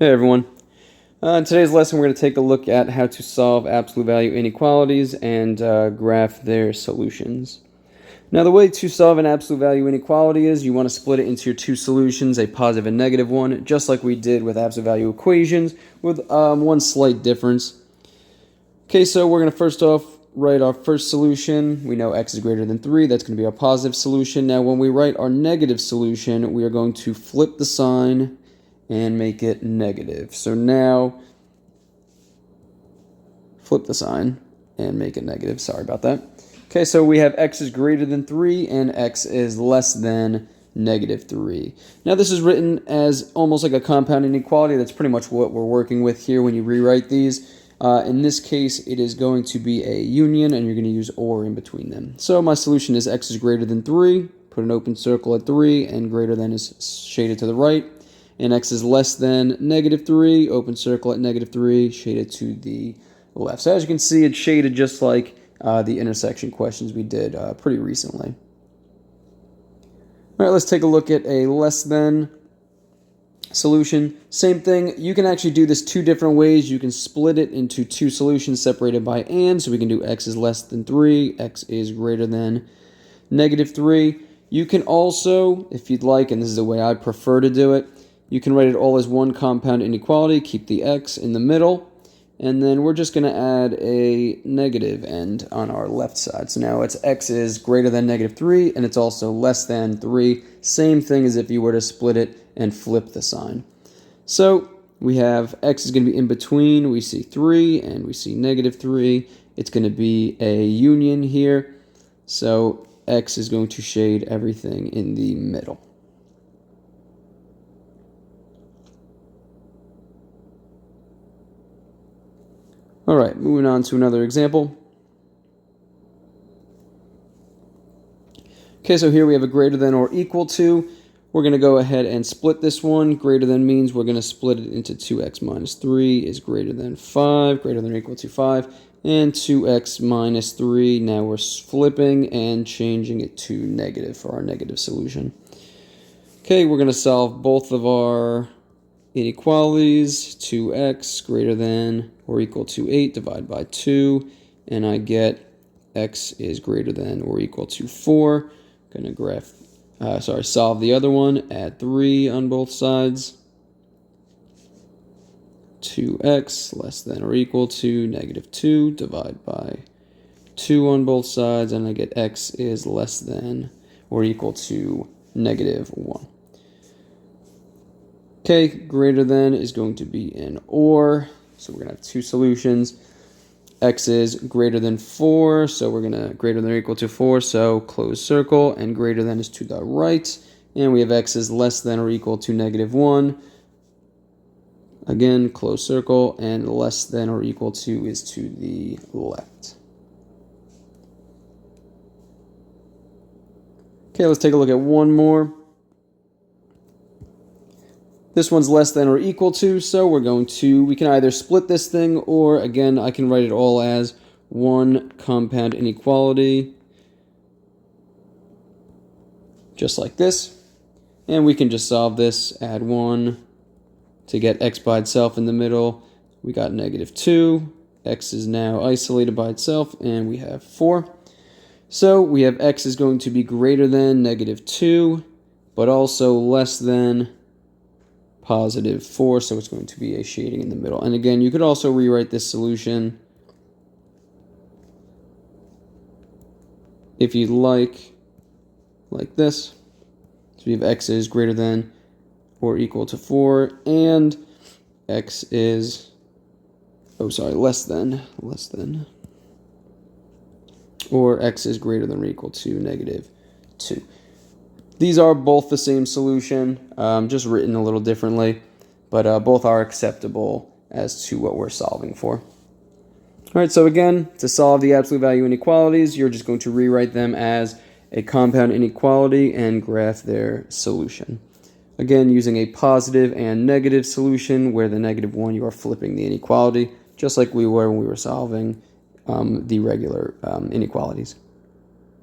Hey everyone. In today's lesson, we're going to take a look at how to solve absolute value inequalities and graph their solutions. Now, the way to solve an absolute value inequality is you want to split it into your two solutions, a positive and negative one, just like we did with absolute value equations, with one slight difference. Okay, so we're going to first off write our first solution. We know x is greater than 3. That's going to be our positive solution. Now, when we write our negative solution, we are going to flip the sign and make it negative. So now, flip the sign and make it negative. Sorry about that. Okay, so we have x is greater than 3 and x is less than negative 3. Now this is written as almost like a compound inequality. That's pretty much what we're working with here when you rewrite these. In this case, it is going to be a union, and you're going to use or in between them. So my solution is x is greater than 3. Put an open circle at 3, and greater than is shaded to the right. And x is less than negative 3, open circle at negative 3, shaded to the left. So as you can see, it's shaded just like the intersection questions we did pretty recently. All right, let's take a look at a less than solution. Same thing. You can actually do this two different ways. You can split it into two solutions separated by and. So we can do x is less than 3, x is greater than negative 3. You can also, if you'd like, and this is the way I prefer to do it, you can write it all as one compound inequality, keep the x in the middle, and then we're just going to add a negative end on our left side. So now it's x is greater than negative 3, and it's also less than 3. Same thing as if you were to split it and flip the sign. So we have x is going to be in between. We see 3, and we see negative 3. It's going to be a union here. So x is going to shade everything in the middle. All right, moving on to another example. Okay, so here we have a greater than or equal to. We're going to go ahead and split this one. Greater than means we're going to split it into 2x minus 3 is greater than 5, greater than or equal to 5, and 2x minus 3. Now we're flipping and changing it to negative for our negative solution. Okay, we're going to solve both of our inequalities. 2x greater than or equal to 8 divided by 2, and I get x is greater than or equal to 4. Going to solve the other one. Add 3 on both sides. 2x less than or equal to negative 2 divide by 2 on both sides, and I get x is less than or equal to negative 1. Okay, greater than is going to be an or, so we're going to have two solutions. X is greater than 4, so we're going to greater than or equal to 4, so close circle, and greater than is to the right. And we have x is less than or equal to negative 1. Again, close circle, and less than or equal to is to the left. Okay, let's take a look at one more. This one's less than or equal to, so we can either split this thing, or again, I can write it all as one compound inequality, just like this. And we can just solve this, add 1 to get x by itself in the middle. We got negative 2, x is now isolated by itself, and we have 4. So we have x is going to be greater than negative 2, but also less than positive 4, so it's going to be a shading in the middle. And again, you could also rewrite this solution if you'd like this. So we have x is greater than or equal to 4, and x is, less than, or x is greater than or equal to negative 2. These are both the same solution, just written a little differently, but both are acceptable as to what we're solving for. All right, so again, to solve the absolute value inequalities, you're just going to rewrite them as a compound inequality and graph their solution. Again, using a positive and negative solution, where the negative one, you are flipping the inequality, just like we were when we were solving the regular inequalities.